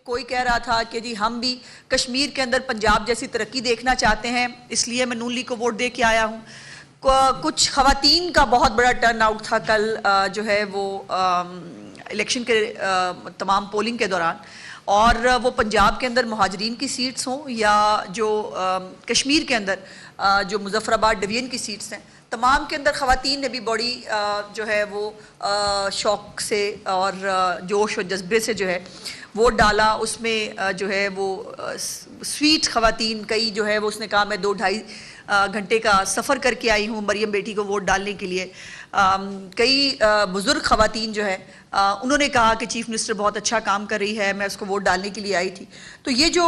کوئی کہہ رہا تھا کہ جی ہم بھی کشمیر کے اندر پنجاب جیسی ترقی دیکھنا چاہتے ہیں، اس لیے میں نون لیگ کو ووٹ دے کے آیا ہوں۔ کچھ خواتین کا بہت بڑا ٹرن آؤٹ تھا کل جو ہے وہ الیکشن کے تمام پولنگ کے دوران، اور وہ پنجاب کے اندر مہاجرین کی سیٹس ہوں یا جو کشمیر کے اندر جو مظفر آباد ڈویژن کی سیٹس ہیں، تمام کے اندر خواتین نے بھی بڑی جو ہے وہ شوق سے اور جوش و جذبے سے جو ہے ووٹ ڈالا۔ اس میں جو ہے وہ سویٹ خواتین کئی جو ہے وہ اس نے کہا میں 2-2.5 گھنٹے کا سفر کر کے آئی ہوں مریم بیٹی کو ووٹ ڈالنے کے لیے۔ کئی بزرگ خواتین جو ہے انہوں نے کہا کہ چیف منسٹر بہت اچھا کام کر رہی ہے، میں اس کو ووٹ ڈالنے کے لیے آئی تھی۔ تو یہ جو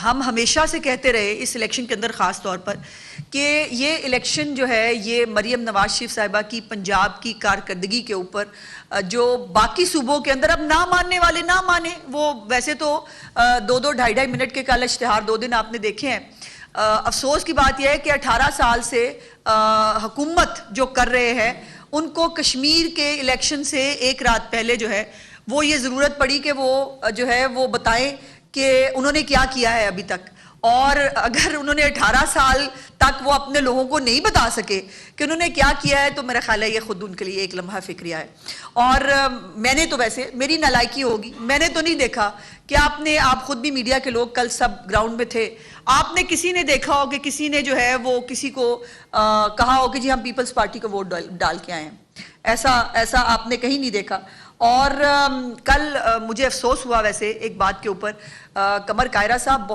ہم ہمیشہ سے کہتے رہے اس الیکشن کے اندر خاص طور پر کہ یہ الیکشن جو ہے یہ مریم نواز شریف صاحبہ کی پنجاب کی کارکردگی کے اوپر جو باقی صوبوں کے اندر اب نہ ماننے والے نہ مانے، وہ ویسے تو 2-2-2.5 منٹ کے کل اشتہار 2 دن آپ نے دیکھے ہیں۔ افسوس کی بات یہ ہے کہ 18 سال سے حکومت جو کر رہے ہیں ان کو کشمیر کے الیکشن سے ایک رات پہلے جو ہے وہ یہ ضرورت پڑی کہ وہ جو ہے وہ بتائیں کہ انہوں نے کیا کیا ہے ابھی تک، اور اگر انہوں نے 18 سال تک وہ اپنے لوگوں کو نہیں بتا سکے کہ انہوں نے کیا کیا ہے تو میرا خیال ہے یہ خود ان کے لیے ایک لمحہ فکریہ ہے۔ اور میں نے تو ویسے میری نالائکی ہوگی، میں نے تو نہیں دیکھا کہ آپ خود بھی میڈیا کے لوگ کل سب گراؤنڈ میں تھے، آپ نے کسی نے دیکھا ہو کہ کسی نے جو ہے وہ کسی کو کہا ہو کہ جی ہم پیپلز پارٹی کو ووٹ ڈال کے آئے ہیں، ایسا آپ نے کہیں نہیں دیکھا۔ اور کل مجھے افسوس ہوا ویسے ایک بات کے اوپر، قمر کائرہ صاحب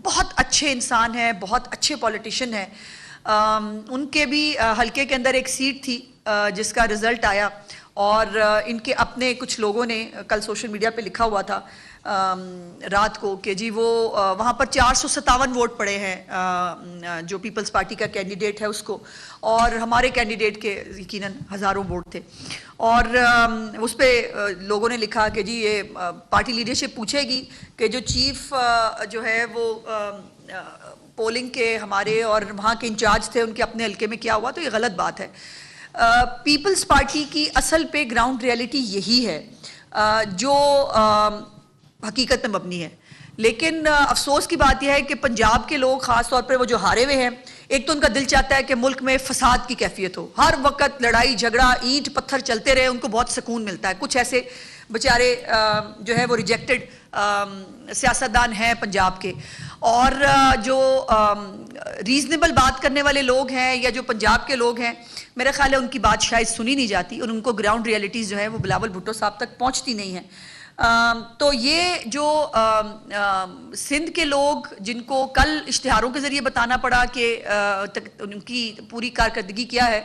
بہت اچھے انسان ہیں، بہت اچھے پولیٹیشین ہیں، ان کے بھی حلقے کے اندر ایک سیٹ تھی جس کا رزلٹ آیا، اور ان کے اپنے کچھ لوگوں نے کل سوشل میڈیا پہ لکھا ہوا تھا رات کو کہ جی وہ وہاں پر 457 ووٹ پڑے ہیں جو پیپلز پارٹی کا کینڈیڈیٹ ہے اس کو، اور ہمارے کینڈیڈیٹ کے یقیناً ہزاروں ووٹ تھے، اور اس پہ لوگوں نے لکھا کہ جی یہ پارٹی لیڈرشپ پوچھے گی کہ جو چیف جو ہے وہ پولنگ کے ہمارے اور وہاں کے انچارج تھے ان کے اپنے حلقے میں کیا ہوا، تو یہ غلط بات ہے۔ پیپلز پارٹی کی اصل پہ گراؤنڈ ریئلٹی یہی ہے جو حقیقت میں مبنی ہے، لیکن افسوس کی بات یہ ہے کہ پنجاب کے لوگ خاص طور پر وہ جو ہارے ہوئے ہیں، ایک تو ان کا دل چاہتا ہے کہ ملک میں فساد کی کیفیت ہو، ہر وقت لڑائی جھگڑا اینٹ پتھر چلتے رہے، ان کو بہت سکون ملتا ہے۔ کچھ ایسے بیچارے جو ہے وہ ریجیکٹڈ سیاستدان ہیں پنجاب کے، اور جو ریزنیبل بات کرنے والے لوگ ہیں یا جو پنجاب کے لوگ ہیں، میرا خیال ہے ان کی بات شاید سنی نہیں جاتی، اور ان کو گراؤنڈ ریئلٹیز جو ہے وہ بلاول بھٹو صاحب تک پہنچتی نہیں ہیں۔ تو یہ جو سندھ کے لوگ جن کو کل اشتہاروں کے ذریعے بتانا پڑا کہ ان کی پوری کارکردگی کیا ہے،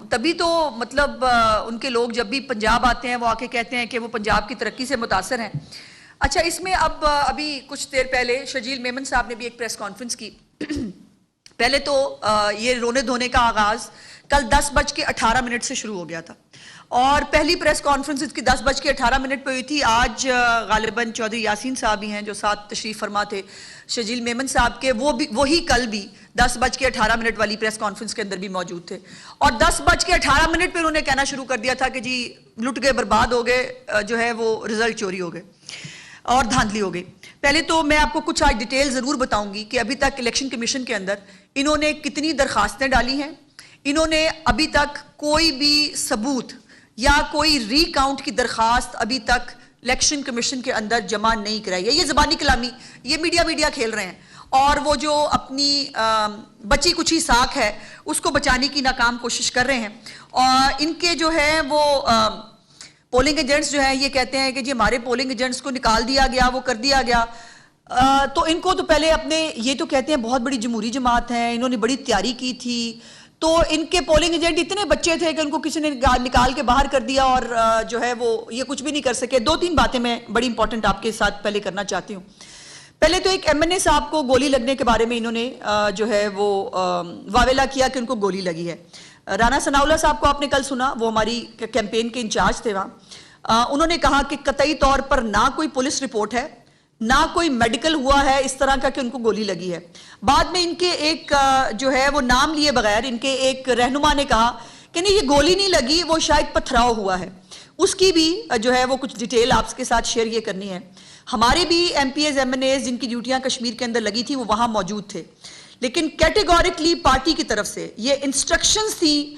تبھی تو مطلب ان کے لوگ جب بھی پنجاب آتے ہیں وہ آ کے کہتے ہیں کہ وہ پنجاب کی ترقی سے متاثر ہیں۔ اچھا، اس میں ابھی کچھ دیر پہلے شجیل میمن صاحب نے بھی ایک پریس کانفرنس کی۔ پہلے تو یہ رونے دھونے کا آغاز کل 10:18 سے شروع ہو گیا تھا، اور پہلی پریس کانفرنس اس کی 10:18 پہ ہوئی تھی۔ آج غالباً چودھری یاسین صاحب ہی ہیں جو ساتھ تشریف فرما تھے شجیل میمن صاحب کے، وہی کل بھی 10:18 والی پریس کانفرنس کے اندر بھی موجود تھے، اور 10:18 پہ انہوں نے کہنا شروع کر دیا تھا کہ جی لٹ گئے، برباد ہو گئے، جو ہے وہ رزلٹ چوری ہو گئے اور دھاندلی ہو گئی۔ پہلے تو میں آپ کو کچھ آج ڈیٹیل ضرور بتاؤں گی کہ ابھی تک الیکشن کمیشن کے اندر انہوں نے کتنی درخواستیں ڈالی ہیں۔ انہوں نے ابھی تک کوئی بھی ثبوت یا کوئی ری کاؤنٹ کی درخواست ابھی تک الیکشن کمیشن کے اندر جمع نہیں کرائی ہے۔ یہ زبانی کلامی، یہ میڈیا کھیل رہے ہیں، اور وہ جو اپنی بچی کچھی ساکھ ہے اس کو بچانے کی ناکام کوشش کر رہے ہیں، اور ان کے جو ہے وہ پولنگ ایجنٹس جو ہیں یہ کہتے ہیں کہ جی ہمارے پولنگ ایجنٹس کو نکال دیا گیا، وہ کر دیا گیا۔ تو ان کو تو پہلے یہ تو کہتے ہیں بہت بڑی جمہوری جماعت ہے، انہوں نے بڑی تیاری کی تھی، تو ان کے پولنگ ایجنٹ اتنے بچے تھے کہ ان کو کسی نے نکال کے باہر کر دیا، اور جو ہے وہ یہ کچھ بھی نہیں کر سکے۔ 2-3 باتیں میں بڑی امپورٹنٹ آپ کے ساتھ پہلے کرنا چاہتی ہوں۔ پہلے تو ایک MNA صاحب کو گولی لگنے کے بارے میں انہوں نے جو ہے وہ واویلا کیا کہ ان کو گولی لگی ہے۔ رانا ثناء اللہ صاحب کو آپ نے کل سنا، وہ ہماری کیمپین کے انچارج تھے وہاں، انہوں نے کہا کہ قطعی طور پر نہ کوئی پولیس رپورٹ ہے، نہ کوئی میڈیکل ہوا ہے اس طرح کا کہ ان کو گولی لگی ہے۔ بعد میں ان کے ایک جو ہے وہ نام لیے بغیر ان کے ایک رہنما نے کہا کہ نہیں یہ گولی نہیں لگی, وہ شاید پتھراؤ ہوا ہے. اس کی بھی جو ہے وہ کچھ ڈیٹیل آپ کے ساتھ شیئر یہ کرنی ہے. ہمارے بھی M P As M N As جن کی ڈیوٹیاں کشمیر کے اندر لگی تھی وہ وہاں موجود تھے, لیکن کیٹیگورکلی پارٹی کی طرف سے یہ انسٹرکشنز تھی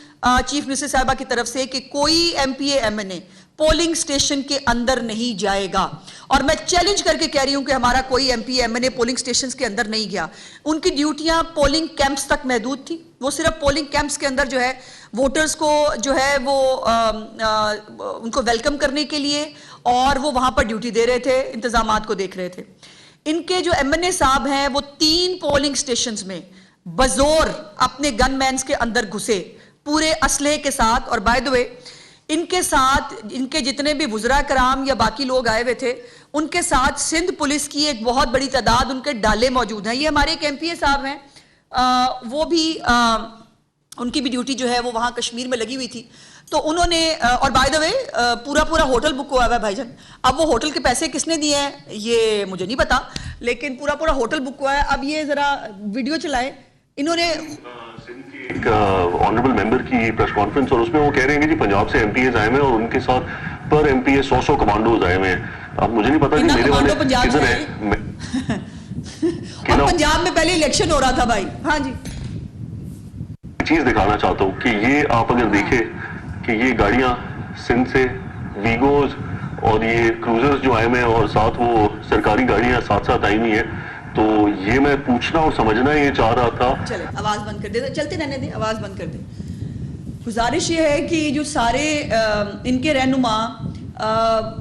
چیف منسٹر صاحبہ کی طرف سے کہ کوئی M P A M N A polling station کے اندر نہیں جائے گا. اور میں چیلنج کر کے کہہ رہی ہوں کہ ہمارا کوئی M P M N A polling stations کے اندر نہیں گیا. ان کی ڈیوٹیاں پولنگ کیمپس تک محدود تھی. وہ صرف پولنگ کیمپس کے اندر جو ہے ووٹرز کو جو ہے وہ ان کو ویلکم کرنے کے لیے اور وہ وہاں پر ڈیوٹی دے رہے تھے, انتظامات کو دیکھ رہے تھے. ان کے جو ایم این اے صاحب ہیں وہ 3 پولنگ سٹیشنز میں بزور اپنے گن مینز کے اندر گھسے پورے اسلحے کے ساتھ. اور بائی دا وے ان کے ساتھ ان کے جتنے بھی وزراء کرام یا باقی لوگ آئے ہوئے تھے ان کے ساتھ سندھ پولیس کی ایک بہت بڑی تعداد ان کے ڈالے موجود ہیں. یہ ہمارے ایک ایم پی اے صاحب ہیں, وہ بھی ان کی بھی ڈیوٹی جو ہے وہ وہاں کشمیر میں لگی ہوئی تھی. تو انہوں نے اور بائی دا وے پورا ہوٹل بک ہوا ہے بھائی جان. اب وہ ہوٹل کے پیسے کس نے دیے ہیں یہ مجھے نہیں پتا, لیکن پورا ہوٹل بک ہوا ہے. اب یہ ذرا ویڈیو چلائے. انہوں نے ایک آنریبل ممبر کی پریس کانفرنس اور اس میں وہ کہہ رہے ہیں کہ جی پنجاب سے ایم پی ایز آئے ہوئے اور ان کے ساتھ پر ایم پی اے 100 کمانڈوز آئے ہوئے ہیں. اب مجھے نہیں پتا کہ میرے والے کدھر ہیں. اور پنجاب میں پہلے الیکشن ہو رہا تھا بھائی. ہاں جی, چیز دکھانا چاہتا ہوں کہ یہ آپ اگر دیکھیں کہ یہ گاڑیاں سندھ سے ویگوز اور یہ کروزرز جو آئے ہوئے ہیں اور ساتھ وہ سرکاری گاڑیاں ساتھ آئی ہوئی ہیں, تو یہ میں پوچھنا اور سمجھنا یہ چاہ رہا تھا. چلے آواز بند کر دے, چلتے رہنے دیں, آواز بند کر دیں. گزارش یہ ہے کہ جو سارے ان کے رہنما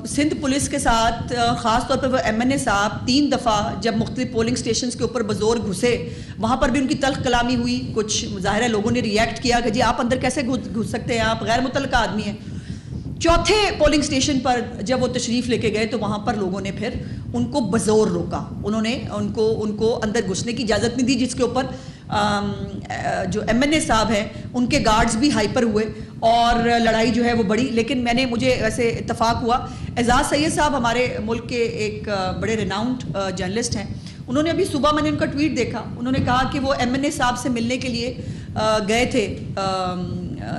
سندھ پولیس کے ساتھ خاص طور پر وہ ایم این اے صاحب 3 دفعہ جب مختلف پولنگ سٹیشنز کے اوپر بزور گھسے, وہاں پر بھی ان کی تلخ کلامی ہوئی. کچھ ظاہر ہے لوگوں نے ریئیکٹ کیا کہ جی آپ اندر کیسے گھس سکتے ہیں, آپ غیر متعلقہ آدمی ہیں. چوتھے پولنگ سٹیشن پر جب وہ تشریف لے کے گئے تو وہاں پر لوگوں نے پھر ان کو بزور روکا. انہوں نے ان کو اندر گھسنے کی اجازت نہیں دی, جس کے اوپر جو ایم این اے صاحب ہیں ان کے گارڈز بھی ہائپر ہوئے اور لڑائی جو ہے وہ بڑی. لیکن مجھے ویسے اتفاق ہوا, اعزاز سید صاحب ہمارے ملک کے ایک بڑے ریناؤنڈ جرنلسٹ ہیں, انہوں نے ابھی صبح میں نے ان کا ٹویٹ دیکھا. انہوں نے کہا کہ وہ ایم این اے صاحب سے ملنے کے لیے گئے تھے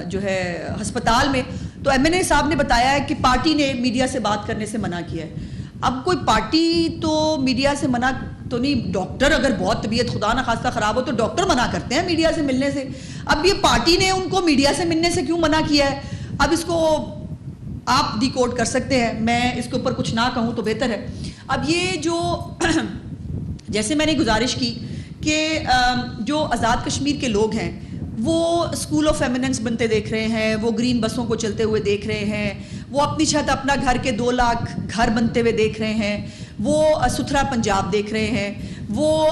جو ہے ہسپتال میں, تو ایم این اے صاحب نے بتایا ہے کہ پارٹی نے میڈیا سے بات کرنے سے منع کیا ہے. اب کوئی پارٹی تو میڈیا سے منع تو نہیں, ڈاکٹر اگر بہت طبیعت خدا نخواستہ خراب ہو تو ڈاکٹر منع کرتے ہیں میڈیا سے ملنے سے. اب یہ پارٹی نے ان کو میڈیا سے ملنے سے کیوں منع کیا ہے, اب اس کو آپ ڈی کوڈ کر سکتے ہیں, میں اس کے اوپر کچھ نہ کہوں تو بہتر ہے. اب یہ جو جیسے میں نے گزارش کی کہ جو آزاد کشمیر کے لوگ ہیں وہ اسکول آف ایمیننس بنتے دیکھ رہے ہیں, وہ گرین بسوں کو چلتے ہوئے دیکھ رہے ہیں, وہ اپنی چھت اپنا گھر کے 2 لاکھ گھر بنتے ہوئے دیکھ رہے ہیں, وہ ستھرا پنجاب دیکھ رہے ہیں, وہ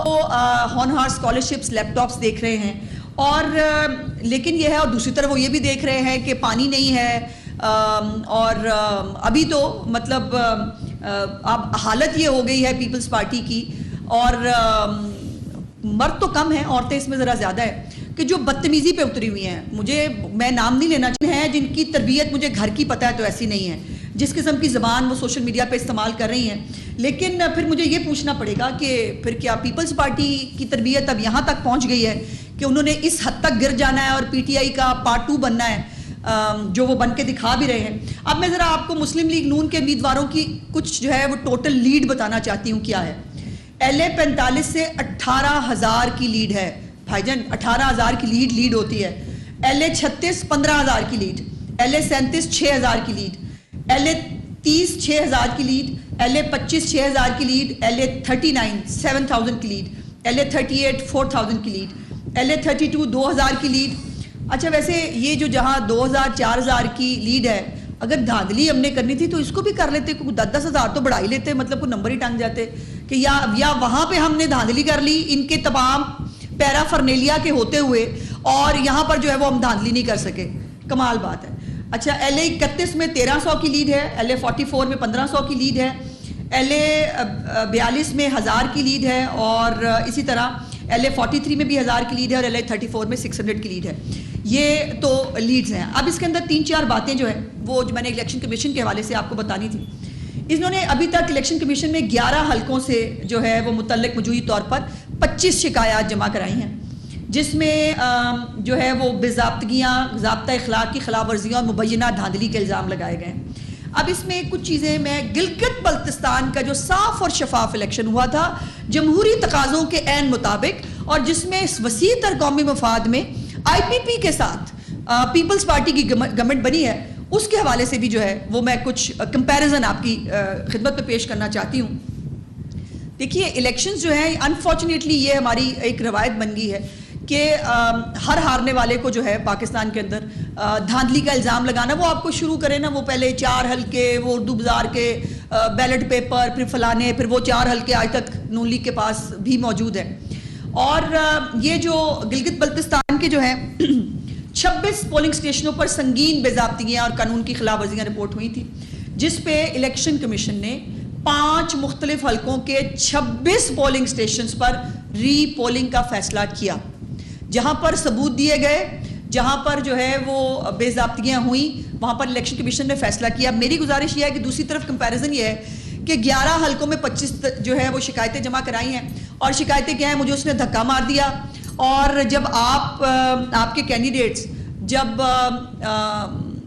ہونہار اسکالرشپس لیپ ٹاپس دیکھ رہے ہیں. اور لیکن یہ ہے, اور دوسری طرف وہ یہ بھی دیکھ رہے ہیں کہ پانی نہیں ہے, اور ابھی تو مطلب اب حالت یہ ہو گئی ہے پیپلز پارٹی کی, اور مرد تو کم ہیں, عورتیں اس میں ذرا زیادہ ہے, کہ جو بدتمیزی پہ اتری ہوئی ہیں. میں نام نہیں لینا چاہتی ہیں جن کی تربیت مجھے گھر کی پتہ ہے تو ایسی نہیں ہے, جس قسم کی زبان وہ سوشل میڈیا پہ استعمال کر رہی ہیں. لیکن پھر مجھے یہ پوچھنا پڑے گا کہ پھر کیا پیپلز پارٹی کی تربیت اب یہاں تک پہنچ گئی ہے کہ انہوں نے اس حد تک گر جانا ہے اور پی ٹی آئی کا پارٹ 2 بننا ہے, جو وہ بن کے دکھا بھی رہے ہیں. اب میں ذرا آپ کو مسلم لیگ نون کے امیدواروں کی کچھ جو ہے وہ ٹوٹل لیڈ بتانا چاہتی ہوں. کیا ہے, ایل اے 45 سے 18,000 کی لیڈ ہے بھائی جان, 18,000 کی لیڈ ہوتی ہے. ایل اے 36 15,000 کی لیڈ, ایل اے 37 6,000 کی لیڈ, ایل اے 30 6,000 کی لیڈ, ایل اے 25 6,000 کی لیڈ, ایل اے 39 7,000 کی لیڈ, ایل اے 38 4,000 کی لیڈ, ایل اے 32 2,000 کی لیڈ. اچھا ویسے یہ جو جہاں 2,000 4,000 کی لیڈ ہے, اگر دھاندلی ہم نے کرنی تھی تو اس کو بھی کر لیتے, 10,000 تو بڑھا ہی لیتے, مطلب کوئی نمبر ہی ٹانگ جاتے کہ یا وہاں پہ ہم نے دھاندلی کر لی ان کے تمام پیرا فرنیلیا کے ہوتے ہوئے, اور یہاں پر جو ہے وہ ہم دھاندلی نہیں کر سکے. کمال بات ہے. اچھا ایل اے 31 میں 1,300 کی لیڈ ہے, ایل اے 44 میں 1,500 کی لیڈ ہے, ایل اے 42 میں 1,000 کی لیڈ ہے, اور اسی طرح ایل اے 43 میں بھی 1,000 کی لیڈ ہے, اور ایل اے 34 میں 600 کی لیڈ ہے. یہ تو لیڈز ہیں. اب اس کے اندر 3-4 باتیں جو ہیں وہ جو میں نے الیکشن کمیشن کے حوالے سے آپ کو بتانی تھی. انہوں نے ابھی تک الیکشن کمیشن میں 11 حلقوں سے جو ہے وہ متعلق وجوہی طور پر 25 شکایات جمع کرائی ہیں. جس میں جو ہے وہ باضابطگیاں، ضابطہ اخلاق کی خلاف ورزیاں اور مبینہ دھاندلی کے الزام لگائے گئے ہیں۔ اب اس میں کچھ چیزیں میں گلگت بلتستان کا جو صاف اور شفاف الیکشن ہوا تھا جمہوری تقاضوں کے عین مطابق، اور جس میں اس وسیع تر قومی مفاد میں آئی پی پی کے ساتھ پیپلز پارٹی کی گورنمنٹ بنی ہے، اس کے حوالے سے بھی جو ہے وہ میں کچھ کمپیریزن آپ کی خدمت میں پیش کرنا چاہتی ہوں۔ دیکھیے الیکشنز جو ہیں انفارچونیٹلی یہ ہماری ایک روایت بن گئی ہے کہ ہر ہارنے والے کو جو ہے پاکستان کے اندر دھاندلی کا الزام لگانا، وہ آپ کو شروع کرے نا، وہ پہلے 4 حلقے، وہ اردو بازار کے بیلٹ پیپر، پھر فلانے، پھر وہ 4 حلقے آج تک نون لیگ کے پاس بھی موجود ہیں۔ اور یہ جو گلگت بلتستان کے جو ہیں 26 پولنگ اسٹیشنوں پر سنگین بے ضابطگیاں اور قانون کی خلاف ورزیاں رپورٹ ہوئی تھی، جس پہ الیکشن کمیشن نے 5 مختلف حلقوں کے 26 پولنگ اسٹیشنز پر ری پولنگ کا فیصلہ کیا، جہاں پر ثبوت دیے گئے، جہاں پر جو ہے وہ بے ضابطگیاں ہوئیں، وہاں پر الیکشن کمیشن نے فیصلہ کیا۔ میری گزارش یہ ہے کہ دوسری طرف کمپیریزن یہ ہے کہ 11 حلقوں میں 25 جو ہے وہ شکایتیں جمع کرائی ہیں، اور شکایتیں کیا ہیں؟ مجھے اس نے دھکا مار دیا، اور جب آپ کے کینڈیڈیٹس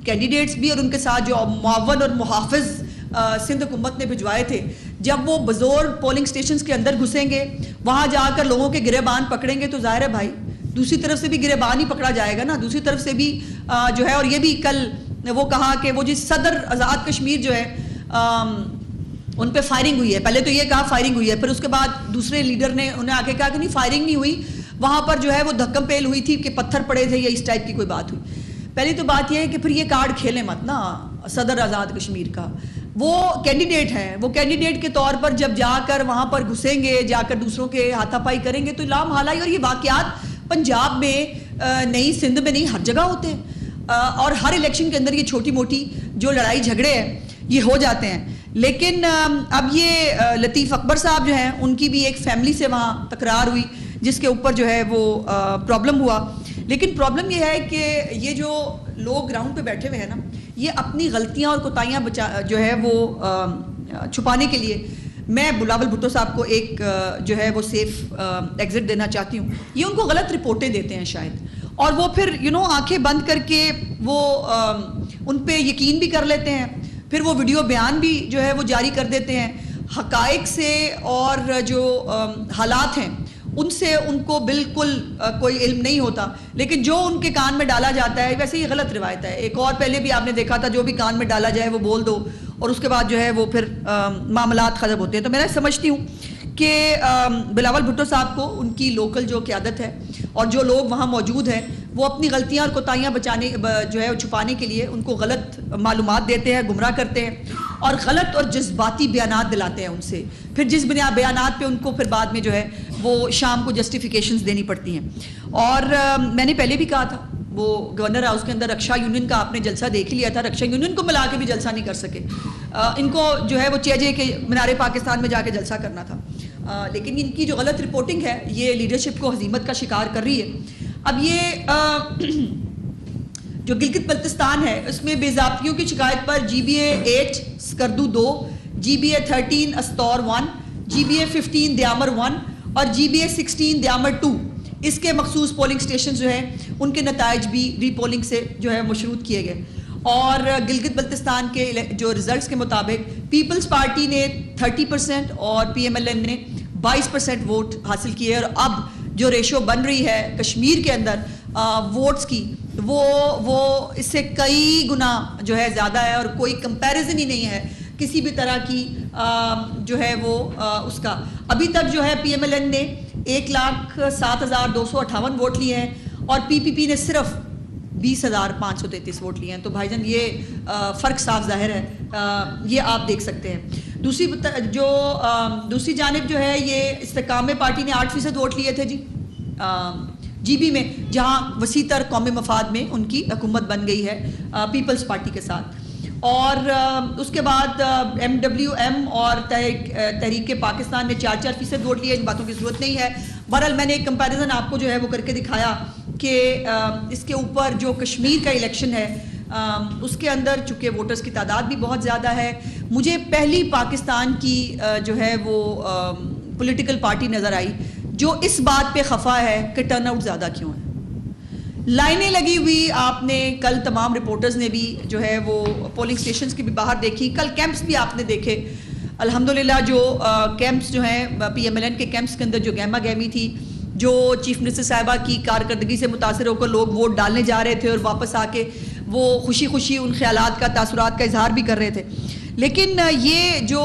کینڈیڈیٹس بھی اور ان کے ساتھ جو معاون اور محافظ سندھ حکومت نے بھجوائے تھے، جب وہ بزور پولنگ سٹیشنز کے اندر گھسیں گے، وہاں جا کر لوگوں کے گریبان پکڑیں گے، تو ظاہر ہے بھائی دوسری طرف سے بھی گریبان ہی پکڑا جائے گا نا، دوسری طرف سے بھی جو ہے۔ اور یہ بھی کل وہ کہا کہ وہ جس صدر آزاد کشمیر جو ہے ان پہ فائرنگ ہوئی ہے، پہلے تو یہ کہا فائرنگ ہوئی ہے، پھر اس کے بعد دوسرے لیڈر نے انہیں آگے کہا کہ نہیں فائرنگ نہیں ہوئی، وہاں پر جو ہے وہ دھکم پیل ہوئی تھی کہ پتھر پڑے تھے یا اس ٹائپ کی کوئی بات ہوئی۔ پہلی تو بات یہ ہے کہ پھر یہ کارڈ کھیلیں مت نا صدر آزاد کشمیر کا، وہ کینڈیڈیٹ ہیں، وہ کینڈیڈیٹ کے طور پر جب جا کر وہاں پر گھسیں گے، جا کر دوسروں کے ہاتھا پائی کریں گے تو لام حالائی، اور یہ واقعات پنجاب میں نہیں، سندھ میں نہیں، ہر جگہ ہوتے ہیں، اور ہر الیکشن کے اندر یہ چھوٹی موٹی جو لڑائی جھگڑے ہیں یہ ہو جاتے ہیں۔ لیکن اب یہ لطیف اکبر صاحب جو ہیں ان کی بھی ایک فیملی سے وہاں تکرار ہوئی جس کے اوپر جو ہے وہ پرابلم ہوا۔ لیکن پرابلم یہ ہے کہ یہ جو لوگ گراؤنڈ پہ بیٹھے ہوئے ہیں نا، یہ اپنی غلطیاں اور کوتاہیاں جو ہے وہ چھپانے کے لیے میں بلاول بھٹو صاحب کو ایک جو ہے وہ سیف ایگزٹ دینا چاہتی ہوں۔ یہ ان کو غلط رپورٹیں دیتے ہیں شاید، اور وہ پھر آنکھیں بند کر کے وہ ان پہ یقین بھی کر لیتے ہیں، پھر وہ ویڈیو بیان بھی جو ہے وہ جاری کر دیتے ہیں حقائق سے، اور جو حالات ہیں ان سے ان کو بالکل کوئی علم نہیں ہوتا، لیکن جو ان کے کان میں ڈالا جاتا ہے ویسے یہ غلط روایت ہے۔ ایک اور پہلے بھی آپ نے دیکھا تھا، جو بھی کان میں ڈالا جائے وہ بول دو، اور اس کے بعد جو ہے وہ پھر معاملات ختم ہوتے ہیں۔ تو میں سمجھتی ہوں کہ بلاول بھٹو صاحب کو ان کی لوکل جو قیادت ہے اور جو لوگ وہاں موجود ہیں وہ اپنی غلطیاں اور کوتاہیاں بچانے جو ہے چھپانے کے لیے ان کو غلط معلومات دیتے ہیں، گمراہ کرتے ہیں، اور غلط اور جذباتی بیانات دلاتے ہیں ان سے، پھر جس بیانات پہ ان کو پھر بعد میں جو ہے وہ شام کو جسٹیفیکیشنز دینی پڑتی ہیں۔ اور میں نے پہلے بھی کہا تھا، وہ گورنر ہاؤس کے اندر رکشا یونین کا آپ نے جلسہ دیکھ لیا تھا، رکشا یونین کو ملا کے بھی جلسہ نہیں کر سکے، ان کو جو ہے وہ چیجے کے مینار پاکستان میں جا کے جلسہ کرنا تھا، لیکن ان کی جو غلط رپورٹنگ ہے یہ لیڈرشپ کو ہزیمت کا شکار کر رہی ہے۔ اب یہ جو گلگت بلتستان ہے اس میں بے ضابطگیوں کی شکایت پر جی بی اے 8 سکردو 2، جی بی اے 13 استور 1، جی بی اے 15 دیامر 1 اور جی بی اے 16 دیامر 2، اس کے مخصوص پولنگ سٹیشن جو ہیں ان کے نتائج بھی ری پولنگ سے جو ہے مشروط کیے گئے، اور گلگت بلتستان کے جو ریزلٹس کے مطابق پیپلز پارٹی نے 30% اور پی ایم ایل این نے 22% ووٹ حاصل کیے، اور اب جو ریشو بن رہی ہے کشمیر کے اندر ووٹس کی وہ اس سے کئی گنا جو ہے زیادہ ہے، اور کوئی کمپیریزن ہی نہیں ہے کسی بھی طرح کی جو ہے وہ اس کا۔ ابھی تک جو ہے پی ایم ایل این نے 1,07,258 ووٹ لیے ہیں، اور پی پی پی نے صرف 20,533 ووٹ لیے ہیں۔ تو بھائی جان یہ فرق صاف ظاہر ہے، یہ آپ دیکھ سکتے ہیں۔ دوسری جانب جو ہے یہ استحکام پارٹی نے 8% ووٹ لیے تھے جی بی میں، جہاں وسیع تر قومی مفاد میں ان کی حکومت بن گئی ہے پیپلز پارٹی کے ساتھ۔ اور اس کے بعد ایم ڈبلیو ایم اور تحریک پاکستان نے 4% ووٹ لیے، ان باتوں کی ضرورت نہیں ہے۔ بہرحال میں نے ایک کمپیریزن آپ کو جو ہے وہ کر کے دکھایا کہ اس کے اوپر جو کشمیر کا الیکشن ہے اس کے اندر چونکہ ووٹرز کی تعداد بھی بہت زیادہ ہے، مجھے پہلی پاکستان کی جو ہے وہ پولیٹیکل پارٹی نظر آئی جو اس بات پہ خفا ہے کہ ٹرن آؤٹ زیادہ کیوں ہے. لائنیں لگی ہوئی آپ نے کل تمام رپورٹرز نے بھی جو ہے وہ پولنگ سٹیشنز کی بھی باہر دیکھی, کل کیمپس بھی آپ نے دیکھے. الحمدللہ جو کیمپس جو ہیں پی ایم ایل این کے کیمپس کے اندر جو گہما گہمی تھی, جو چیف منسٹر صاحبہ کی کارکردگی سے متاثر ہو کر لوگ ووٹ ڈالنے جا رہے تھے اور واپس آ کے وہ خوشی خوشی ان خیالات کا تاثرات کا اظہار بھی کر رہے تھے. لیکن یہ جو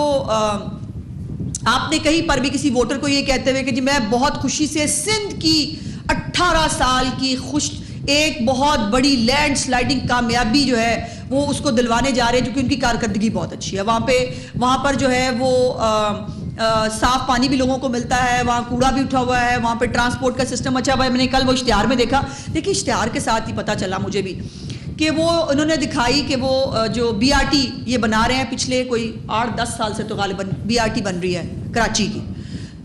آپ نے کہیں پر بھی کسی ووٹر کو یہ کہتے ہوئے کہ جی میں بہت خوشی سے سندھ کی 18 سال کی ایک بہت بڑی لینڈ سلائڈنگ کامیابی جو ہے وہ اس کو دلوانے جا رہے ہیں کیونکہ ان کی کارکردگی بہت اچھی ہے. وہاں پر جو ہے وہ صاف پانی بھی لوگوں کو ملتا ہے, وہاں کوڑا بھی اٹھا ہوا ہے, وہاں پہ ٹرانسپورٹ کا سسٹم اچھا ہوا ہے. میں نے کل وہ اشتہار میں دیکھا, دیکھیے اشتہار کے ساتھ ہی پتہ چلا مجھے بھی کہ وہ انہوں نے دکھائی کہ وہ جو بی آر ٹی یہ بنا رہے ہیں پچھلے کوئی 8-10 سال سے, تو غالباً بی آر ٹی بن رہی ہے کراچی کی,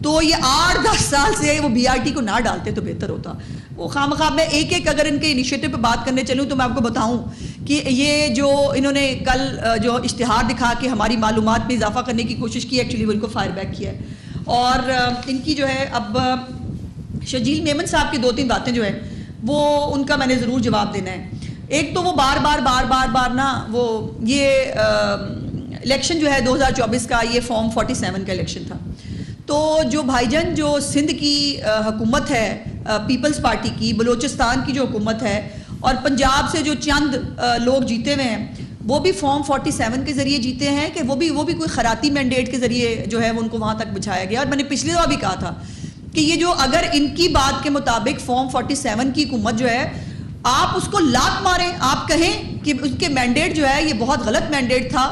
تو یہ 8-10 سال سے وہ بی آر ٹی کو نہ ڈالتے تو بہتر ہوتا. وہ خواہ میں ایک اگر ان کے انیشیٹو پہ بات کرنے چلوں تو میں آپ کو بتاؤں کہ یہ جو انہوں نے کل جو اشتہار دکھا کے ہماری معلومات میں اضافہ کرنے کی کوشش کی, ایکچولی وہ ان کو فائر بیک کیا ہے. اور ان کی جو ہے اب شجیل میمن صاحب کی 2-3 باتیں جو ہے وہ ان کا میں نے ضرور جواب دینا ہے. ایک تو وہ بار نا وہ یہ الیکشن جو ہے 2024 کا یہ فارم 47 کا الیکشن تھا, تو جو بھائی جان جو سندھ کی حکومت ہے پیپلز پارٹی کی, بلوچستان کی جو حکومت ہے, اور پنجاب سے جو چند لوگ جیتے ہوئے ہیں وہ بھی فارم 47 کے ذریعے جیتے ہیں کہ وہ بھی کوئی خراتی مینڈیٹ کے ذریعے جو ہے ان کو وہاں تک بچھایا گیا. اور میں نے پچھلی دفعہ بھی کہا تھا کہ یہ جو اگر ان کی بات کے مطابق فارم 47 کی حکومت جو ہے آپ اس کو لات ماریں, آپ کہیں کہ ان کے مینڈیٹ جو ہے یہ بہت غلط مینڈیٹ تھا,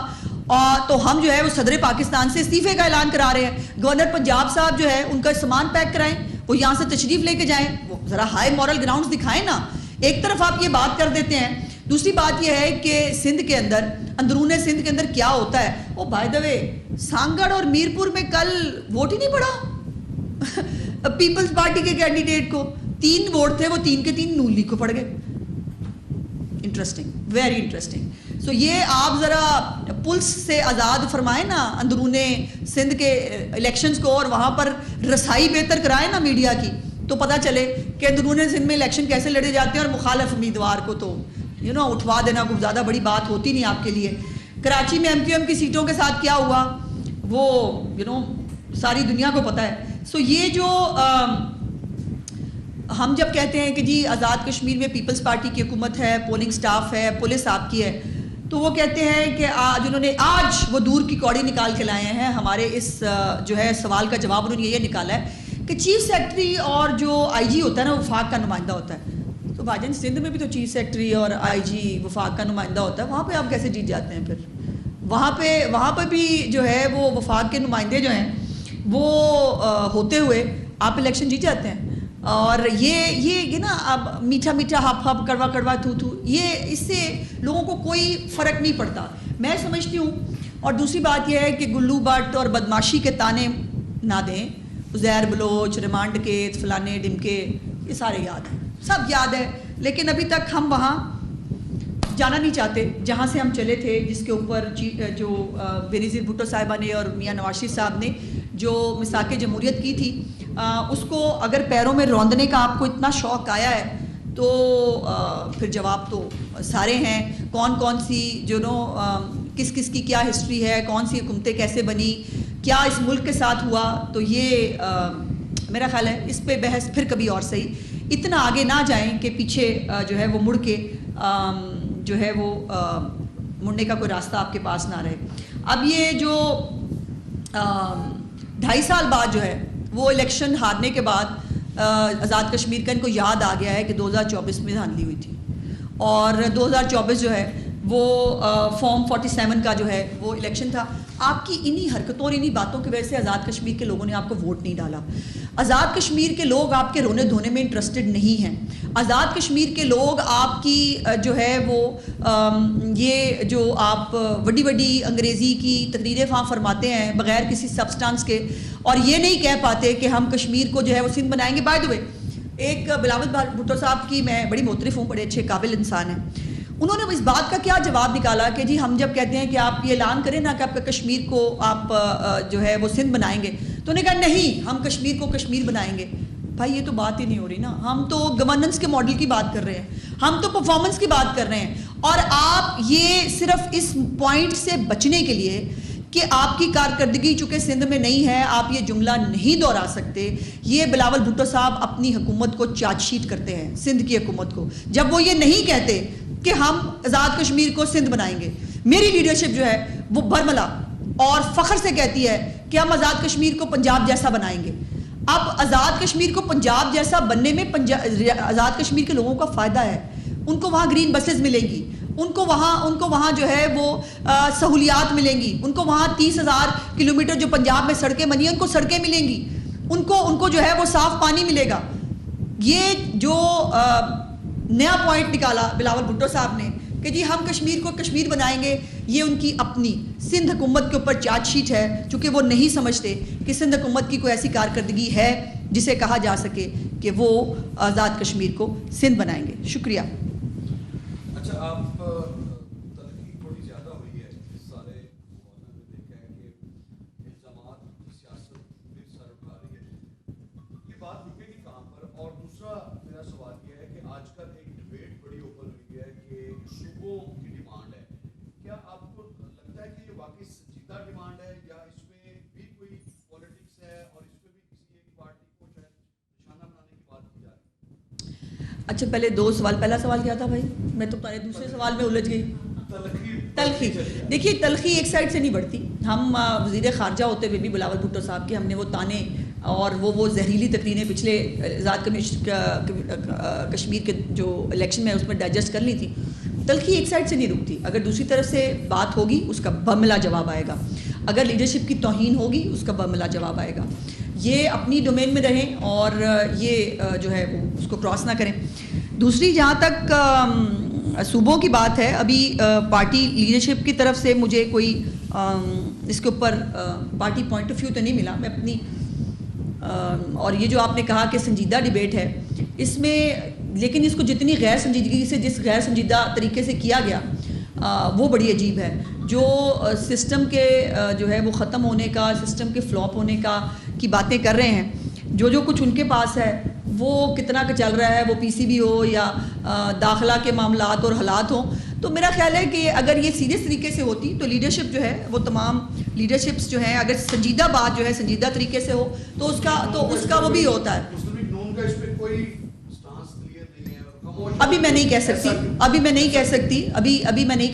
اور تو ہم جو ہے وہ صدر پاکستان سے استعفے کا اعلان کرا رہے ہیں. گورنر پنجاب صاحب جو ہے ان کا سامان پیک کرائیں, وہ یہاں سے تشریف لے کے جائیں, وہ ذرا ہائی مورل گراؤنڈز دکھائیں نا. ایک طرف آپ یہ بات کر دیتے ہیں, دوسری بات یہ ہے کہ سندھ کے اندر اندرون سندھ کے اندر کیا ہوتا ہے. وہ بائی دا وے سانگڑ اور میرپور میں کل ووٹ ہی نہیں پڑا پیپلز پارٹی کے کینڈیڈیٹ کو, 3 ووٹ تھے, وہ 3 کے 3 نون لیگ کو پڑ گئے. Interesting, very interesting. سو یہ آپ ذرا پلس سے آزاد فرمائیں نا اندرون سندھ کے الیکشنز کو, اور وہاں پر رسائی بہتر کرائیں نا میڈیا کی, تو پتہ چلے کہ اندرون سندھ میں الیکشن کیسے لڑے جاتے ہیں. اور مخالف امیدوار کو تو اٹھوا دینا کوئی زیادہ بڑی بات ہوتی نہیں آپ کے لیے. کراچی میں ایم کیو ایم کی سیٹوں کے ساتھ کیا ہوا وہ ساری دنیا کو پتہ ہے. سو یہ جو ہم جب کہتے ہیں کہ جی آزاد کشمیر میں پیپلز پارٹی کی حکومت ہے, پولنگ سٹاف ہے, پولیس آپ کی ہے, تو وہ کہتے ہیں کہ آج انہوں نے وہ دور کی کوڑی نکال کے لائے ہیں. ہمارے اس جو ہے سوال کا جواب انہوں نے یہ نکالا ہے کہ چیف سیکرٹری اور جو آئی جی ہوتا ہے نا وفاق کا نمائندہ ہوتا ہے. تو بھائی جان سندھ میں بھی تو چیف سیکرٹری اور آئی جی وفاق کا نمائندہ ہوتا ہے, وہاں پہ آپ کیسے جیت جاتے ہیں پھر؟ وہاں پہ بھی جو ہے وہ وفاق کے نمائندے جو ہیں وہ ہوتے ہوئے آپ الیکشن جیت جاتے ہیں. اور یہ نا اب میٹھا میٹھا ہپ ہپ کڑوا کڑوا تھو تھو, یہ اس سے لوگوں کو کوئی فرق نہیں پڑتا میں سمجھتی ہوں. اور دوسری بات یہ ہے کہ گلو بٹ اور بدماشی کے تانے نہ دیں. عزیر بلوچ, ریمانڈ کے فلانے ڈمکے, یہ سارے یاد ہیں, سب یاد ہے, لیکن ابھی تک ہم وہاں جانا نہیں چاہتے جہاں سے ہم چلے تھے, جس کے اوپر جو بینظیر بھٹو صاحبہ نے اور میاں نواز شریف صاحب نے جو مساق جمہوریت کی تھی, اس کو اگر پیروں میں روندنے کا آپ کو اتنا شوق آیا ہے تو پھر جواب تو سارے ہیں. کون سی کس کی کیا ہسٹری ہے, کون سی حکومتیں کیسے بنی, کیا اس ملک کے ساتھ ہوا, تو یہ میرا خیال ہے اس پہ بحث پھر کبھی اور صحیح. اتنا آگے نہ جائیں کہ پیچھے جو ہے وہ مڑ کے جو ہے وہ مڑنے کا کوئی راستہ آپ کے پاس نہ رہے. اب یہ جو 2.5 سال بعد جو ہے وہ الیکشن ہارنے کے بعد آزاد کشمیر کا ان کو یاد آ گیا ہے کہ 2024 میں دھاندلی ہوئی تھی, اور 2024 جو ہے وہ فارم 47 کا جو ہے وہ الیکشن تھا. آپ کی انہی حرکتوں اور انہی باتوں کی وجہ سے آزاد کشمیر کے لوگوں نے آپ کو ووٹ نہیں ڈالا. آزاد کشمیر کے لوگ آپ کے رونے دھونے میں انٹرسٹڈ نہیں ہیں. آزاد کشمیر کے لوگ آپ کی جو ہے وہ یہ جو آپ بڑی انگریزی کی تقریریں وہاں فرماتے ہیں بغیر کسی سبسٹانس کے, اور یہ نہیں کہہ پاتے کہ ہم کشمیر کو جو ہے وہ سندھ بنائیں گے. بائی دا وے ایک بلاول بھٹو صاحب کی میں بڑی معترف ہوں, بڑے اچھے قابل انسان ہیں. انہوں نے اس بات کا کیا جواب نکالا کہ جی ہم جب کہتے ہیں کہ آپ یہ اعلان کریں نا کہ آپ کا کشمیر کو آپ جو ہے وہ سندھ بنائیں گے, تو انہوں نے کہا نہیں ہم کشمیر کو کشمیر بنائیں گے. بھائی یہ تو بات ہی نہیں ہو رہی نا. ہم تو گورننس کے ماڈل کی بات کر رہے ہیں, ہم تو پرفارمنس کی بات کر رہے ہیں. اور آپ یہ صرف اس پوائنٹ سے بچنے کے لیے کہ آپ کی کارکردگی چونکہ سندھ میں نہیں ہے, آپ یہ جملہ نہیں دہرا سکتے. یہ بلاول بھٹو صاحب اپنی حکومت کو چارج شیٹ کرتے ہیں, سندھ کی حکومت کو, جب وہ یہ نہیں کہتے کہ ہم آزاد کشمیر کو سندھ بنائیں گے. میری لیڈرشپ جو ہے وہ برملا اور فخر سے کہتی ہے کہ ہم آزاد کشمیر کو پنجاب جیسا بنائیں گے. اب آزاد کشمیر کو پنجاب جیسا بننے میں آزاد کشمیر کے لوگوں کا فائدہ ہے. ان کو وہاں گرین بسز ملیں گی, ان کو وہاں جو ہے وہ سہولیات ملیں گی, ان کو وہاں 30,000 کلومیٹر جو پنجاب میں سڑکیں بنی ہیں ان کو سڑکیں ملیں گی, ان کو جو ہے وہ صاف پانی ملے گا. یہ جو نیا پوائنٹ نکالا بلاول بھٹو صاحب نے کہ جی ہم کشمیر کو کشمیر بنائیں گے, یہ ان کی اپنی سندھ حکومت کے اوپر چارج شیٹ ہے, چونکہ وہ نہیں سمجھتے کہ سندھ حکومت کی کوئی ایسی کارکردگی ہے جسے کہا جا سکے کہ وہ آزاد کشمیر کو سندھ بنائیں گے. شکریہ. اچھا, آپ تلخی تھوڑی زیادہ ہوئی ہے اس سارے معاملے میں, دیکھا ہے کہ الزامات کی سیاست پھر سر اٹھا رہی ہے, یہ بات رکے گی کہاں پر؟ اور دوسرا میرا سوال یہ ہے کہ آج کل ایک ڈبیٹ بڑی اوپن ہوئی ہے کہ صوبوں کی ڈیمانڈ ہے, کیا آپ کو لگتا ہے کہ یہ واقعی سنجیدہ ڈیمانڈ ہے یا اس میں بھی کوئی پالیٹکس ہے اور اس میں بھی کسی ایک پارٹی کو شاید نشانہ بنانے کی بات کی جا رہی ہے؟ اچھا پہلے 2 سوال, پہلا سوال کیا تھا بھائی؟ میں تو پہلے دوسرے سوال میں الجھ گئی. تلخی, دیکھیے تلخی ایک سائڈ سے نہیں بڑھتی. ہم وزیر خارجہ ہوتے ہوئے بھی بلاول بھٹو صاحب کے ہم نے وہ تانے اور وہ زہریلی تقریریں پچھلے آزاد کشمیر کے جو الیکشن میں اس میں ڈائجسٹ کر لی تھی. تلخی ایک سائڈ سے نہیں رکتی. اگر دوسری طرف سے بات ہوگی اس کا برملا جواب آئے گا, اگر لیڈرشپ کی توہین ہوگی اس کا برملا جواب آئے گا. یہ اپنی ڈومین میں رہیں اور یہ جو ہے وہ اس کو کراس نہ کریں. دوسری جہاں تک صوبوں کی بات ہے, ابھی پارٹی لیڈرشپ کی طرف سے مجھے کوئی اس کے اوپر پارٹی پوائنٹ آف ویو تو نہیں ملا. میں اپنی اور یہ جو آپ نے کہا کہ سنجیدہ ڈیبیٹ ہے اس میں, لیکن اس کو جتنی غیر سنجیدگی سے جس غیر سنجیدہ طریقے سے کیا گیا وہ بڑی عجیب ہے. جو سسٹم کے جو ہے وہ ختم ہونے کا, سسٹم کے فلاپ ہونے کا کی باتیں کر رہے ہیں, جو کچھ ان کے پاس ہے وہ کتنا کا چل رہا ہے, وہ پی سی بی ہو یا داخلہ کے معاملات اور حالات ہوں, تو میرا خیال ہے کہ اگر یہ سیریس طریقے سے ہوتی تو لیڈرشپ جو ہے وہ تمام لیڈرشپس جو ہیں اگر سنجیدہ بات جو ہے سنجیدہ طریقے سے ہو تو اس کا وہ بھی ہوتا ہے. ابھی میں نہیں کہہ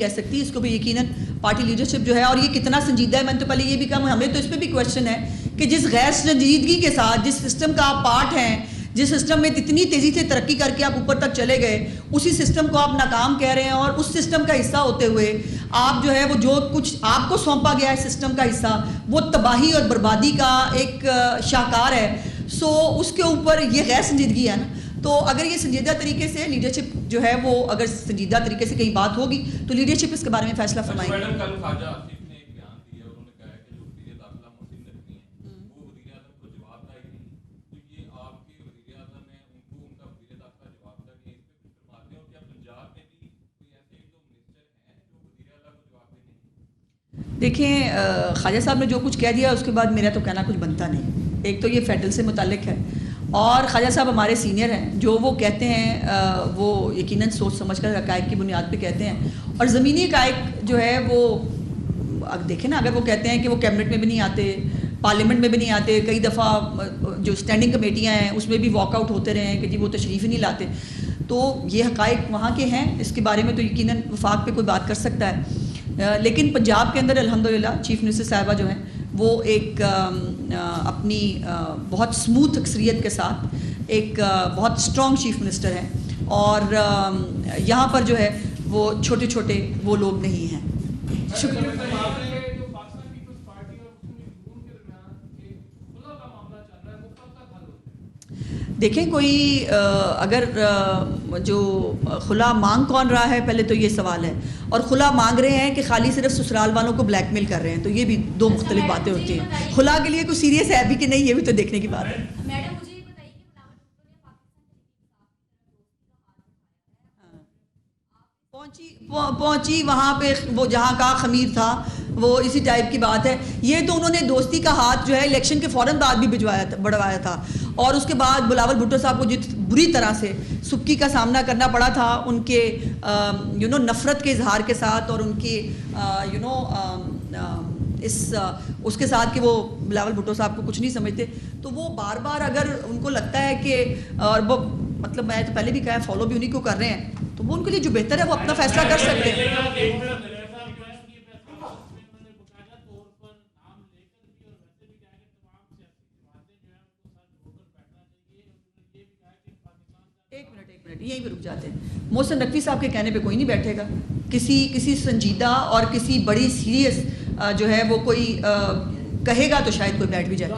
سکتی اس کو بھی یقیناً پارٹی لیڈرشپ جو ہے, اور یہ کتنا سنجیدہ ہے. میں نے تو پہلے یہ بھی کہا, ہمیں تو اس پہ بھی کوشچن ہے کہ جس غیر سنجیدگی کے ساتھ جس سسٹم کا آپ پارٹ ہیں, جس سسٹم میں اتنی تیزی سے ترقی کر کے آپ اوپر تک چلے گئے, اسی سسٹم کو آپ ناکام کہہ رہے ہیں, اور اس سسٹم کا حصہ ہوتے ہوئے آپ جو ہے وہ جو کچھ آپ کو سونپا گیا ہے سسٹم کا حصہ وہ تباہی اور بربادی کا ایک شاہکار ہے. سو اس کے اوپر یہ غیر سنجیدگی ہے نا. تو اگر یہ سنجیدہ طریقے سے لیڈرشپ جو ہے وہ اگر سنجیدہ طریقے سے کہیں بات ہوگی تو لیڈرشپ اس کے بارے میں فیصلہ فرمائے گی. دیکھیں خواجہ صاحب نے جو کچھ کہہ دیا اس کے بعد میرا تو کہنا کچھ بنتا نہیں. ایک تو یہ فیڈرل سے متعلق ہے, اور خواجہ صاحب ہمارے سینئر ہیں, جو وہ کہتے ہیں وہ یقیناً سوچ سمجھ کر حقائق کی بنیاد پہ کہتے ہیں, اور زمینی حقائق جو ہے وہ دیکھیں نا, اگر وہ کہتے ہیں کہ وہ کیبنٹ میں بھی نہیں آتے, پارلیمنٹ میں بھی نہیں آتے, کئی دفعہ جو اسٹینڈنگ کمیٹیاں ہیں اس میں بھی واک آؤٹ ہوتے رہے ہیں کہ جی وہ تشریف ہی نہیں لاتے, تو یہ حقائق وہاں کے ہیں. اس کے بارے میں تو یقیناً وفاق پہ کوئی بات کر سکتا ہے, لیکن پنجاب کے اندر الحمدللہ چیف منسٹر صاحبہ جو ہیں وہ ایک اپنی بہت سموتھ اکثریت کے ساتھ ایک بہت اسٹرانگ چیف منسٹر ہیں, اور یہاں پر جو ہے وہ چھوٹے چھوٹے وہ لوگ نہیں ہیں. شکریہ. دیکھیں کوئی اگر جو خلا مانگ کون رہا ہے, پہلے تو یہ سوال ہے, اور خلا مانگ رہے ہیں کہ خالی صرف سسرال والوں کو بلیک میل کر رہے ہیں, تو یہ بھی 2 مختلف باتیں ہوتی ہیں. خلا کے لیے کوئی سیریس ہے بھی کہ نہیں, یہ بھی تو دیکھنے کی بات ہے. پہنچی وہاں پہ وہ جہاں کا خمیر تھا, وہ اسی ٹائپ کی بات ہے. یہ تو انہوں نے دوستی کا ہاتھ جو ہے الیکشن کے فوراً بعد بھی بڑھوایا تھا, اور اس کے بعد بلاول بھٹو صاحب کو جس بری طرح سے سبکی کا سامنا کرنا پڑا تھا ان کے نفرت کے اظہار کے ساتھ اور ان کی اس کے ساتھ کہ وہ بلاول بھٹو صاحب کو کچھ نہیں سمجھتے، تو وہ بار بار اگر ان کو لگتا ہے کہ اور وہ مطلب میں تو پہلے بھی کہا فالو بھی انہیں کو کر رہے ہیں، تو وہ ان کے لیے جو بہتر ہے وہ اپنا فیصلہ کر سکتے ہیں۔ ایک منٹ یہیں پہ رک جاتے ہیں۔ محسن نقوی صاحب کے کہنے پہ کوئی نہیں بیٹھے گا، کسی سنجیدہ اور کسی بڑی سیریس جو ہے وہ کوئی کہے گا تو شاید کوئی بیٹھ بھی جائے۔